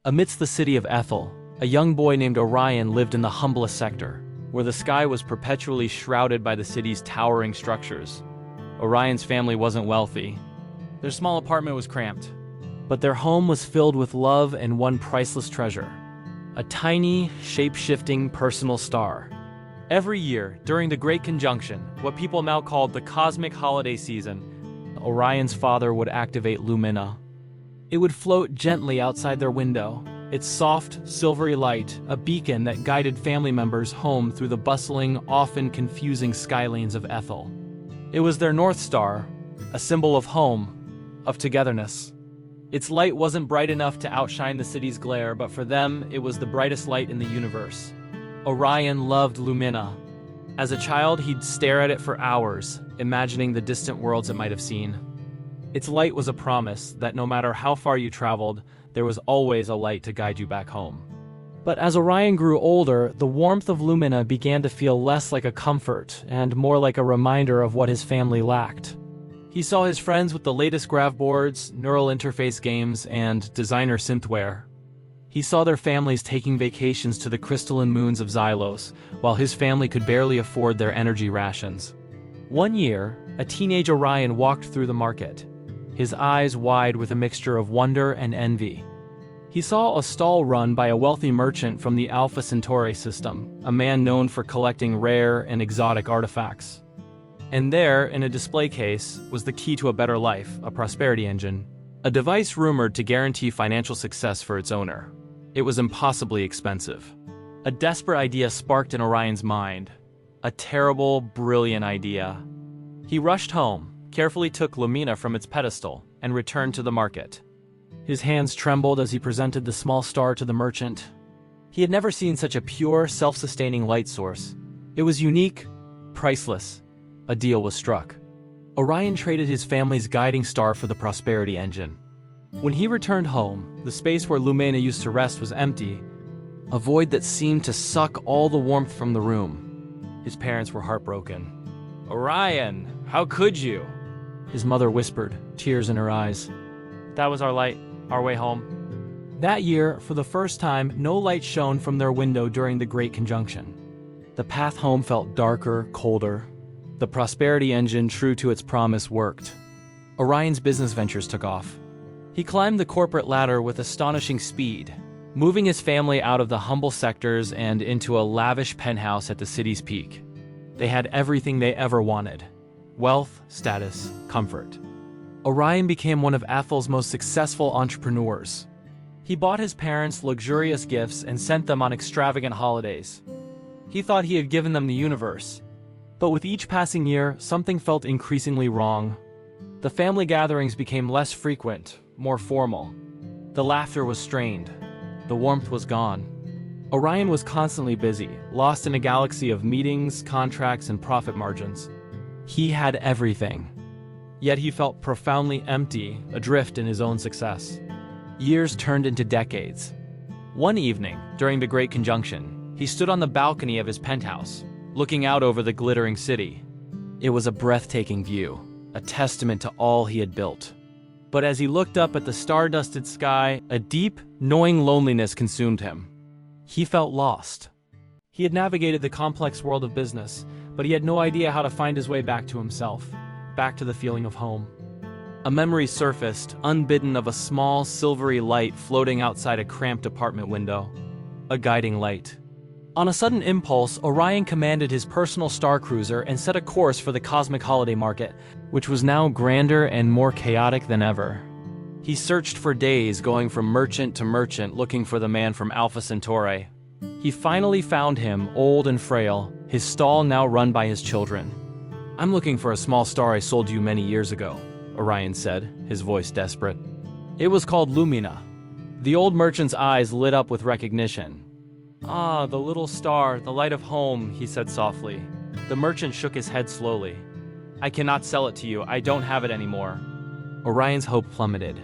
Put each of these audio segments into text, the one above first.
Amidst the city of Ethel, a young boy named Orion lived in the humblest sector, where the sky was perpetually shrouded by the city's towering structures. Orion's family wasn't wealthy. Their small apartment was cramped, but their home was filled with love and one priceless treasure: a tiny, shape-shifting personal star. Every year, during the Great Conjunction, what people now call the cosmic holiday season, Orion's father would activate Lumina. It would float gently outside their window, its soft, silvery light a beacon that guided family members home through the bustling, often confusing skylanes of Ethel. It was their North Star, a symbol of home, of togetherness. Its light wasn't bright enough to outshine the city's glare, but for them, it was the brightest light in the universe. Orion loved Lumina. As a child, he'd stare at it for hours, imagining the distant worlds it might have seen. Its light was a promise that no matter how far you traveled, there was always a light to guide you back home. But as Orion grew older, the warmth of Lumina began to feel less like a comfort and more like a reminder of what his family lacked. He saw his friends with the latest grav boards, neural interface games, and designer synthware. He saw their families taking vacations to the crystalline moons of Xylos, while his family could barely afford their energy rations. One year, a teenage Orion walked through the market, his eyes wide with a mixture of wonder and envy. He saw a stall run by a wealthy merchant from the Alpha Centauri system, a man known for collecting rare and exotic artifacts. And there, in a display case, was the key to a better life, a prosperity engine, a device rumored to guarantee financial success for its owner. It was impossibly expensive. A desperate idea sparked in Orion's mind. A terrible, brilliant idea. He rushed home, carefully took Lumina from its pedestal, and returned to the market. His hands trembled as he presented the small star to the merchant. He had never seen such a pure, self-sustaining light source. It was unique, priceless. A deal was struck. Orion traded his family's guiding star for the prosperity engine. When he returned home, the space where Lumina used to rest was empty, a void that seemed to suck all the warmth from the room. His parents were heartbroken. "Orion, how could you?" his mother whispered, tears in her eyes. "That was our light, our way home." That year, for the first time, no light shone from their window during the Great Conjunction. The path home felt darker, colder. The prosperity engine, true to its promise, worked. Orion's business ventures took off. He climbed the corporate ladder with astonishing speed, moving his family out of the humble sectors and into a lavish penthouse at the city's peak. They had everything they ever wanted: wealth, status, comfort. Orion became one of Ethel's most successful entrepreneurs. He bought his parents luxurious gifts and sent them on extravagant holidays. He thought he had given them the universe. But with each passing year, something felt increasingly wrong. The family gatherings became less frequent, more formal. The laughter was strained. The warmth was gone. Orion was constantly busy, lost in a galaxy of meetings, contracts, and profit margins. He had everything. Yet he felt profoundly empty, adrift in his own success. Years turned into decades. One evening, during the Great Conjunction, he stood on the balcony of his penthouse, looking out over the glittering city. It was a breathtaking view, a testament to all he had built. But as he looked up at the star-dusted sky, a deep, gnawing loneliness consumed him. He felt lost. He had navigated the complex world of business, but he had no idea how to find his way back to himself, back to the feeling of home. A memory surfaced, unbidden, of a small, silvery light floating outside a cramped apartment window. A guiding light. On a sudden impulse, Orion commanded his personal star cruiser and set a course for the cosmic holiday market, which was now grander and more chaotic than ever. He searched for days, going from merchant to merchant, looking for the man from Alpha Centauri. He finally found him, old and frail, his stall now run by his children. "I'm looking for a small star I sold you many years ago," Orion said, his voice desperate. "It was called Lumina." The old merchant's eyes lit up with recognition. "Ah, the little star, the light of home," he said softly. The merchant shook his head slowly. "I cannot sell it to you. I don't have it anymore." Orion's hope plummeted.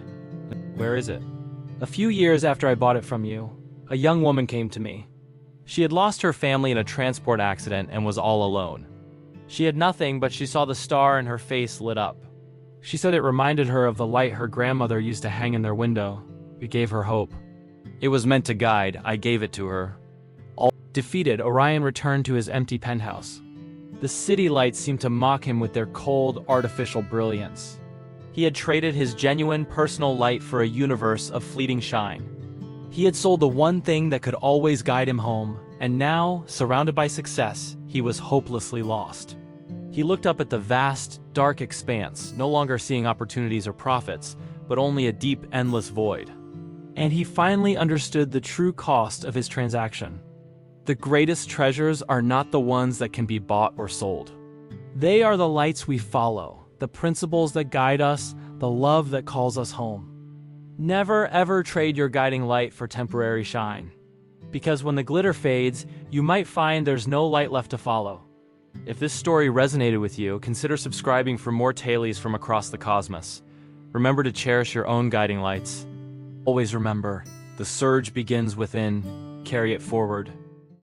"Where is it?" "A few years after I bought it from you, a young woman came to me. She had lost her family in a transport accident and was all alone. She had nothing, but she saw the star and her face lit up. She said it reminded her of the light her grandmother used to hang in their window. It gave her hope." It was meant to guide, I gave it to her. All defeated, Orion returned to his empty penthouse. The city lights seemed to mock him with their cold, artificial brilliance. He had traded his genuine personal light for a universe of fleeting shine. He had sold the one thing that could always guide him home, and now, surrounded by success, he was hopelessly lost. He looked up at the vast, dark expanse, no longer seeing opportunities or profits, but only a deep, endless void. And he finally understood the true cost of his transaction. The greatest treasures are not the ones that can be bought or sold. They are the lights we follow, the principles that guide us, the love that calls us home. Never ever trade your guiding light for temporary shine. Because when the glitter fades, you might find there's no light left to follow. If this story resonated with you, consider subscribing for more tales from across the cosmos. Remember to cherish your own guiding lights. Always remember, the surge begins within. Carry it forward.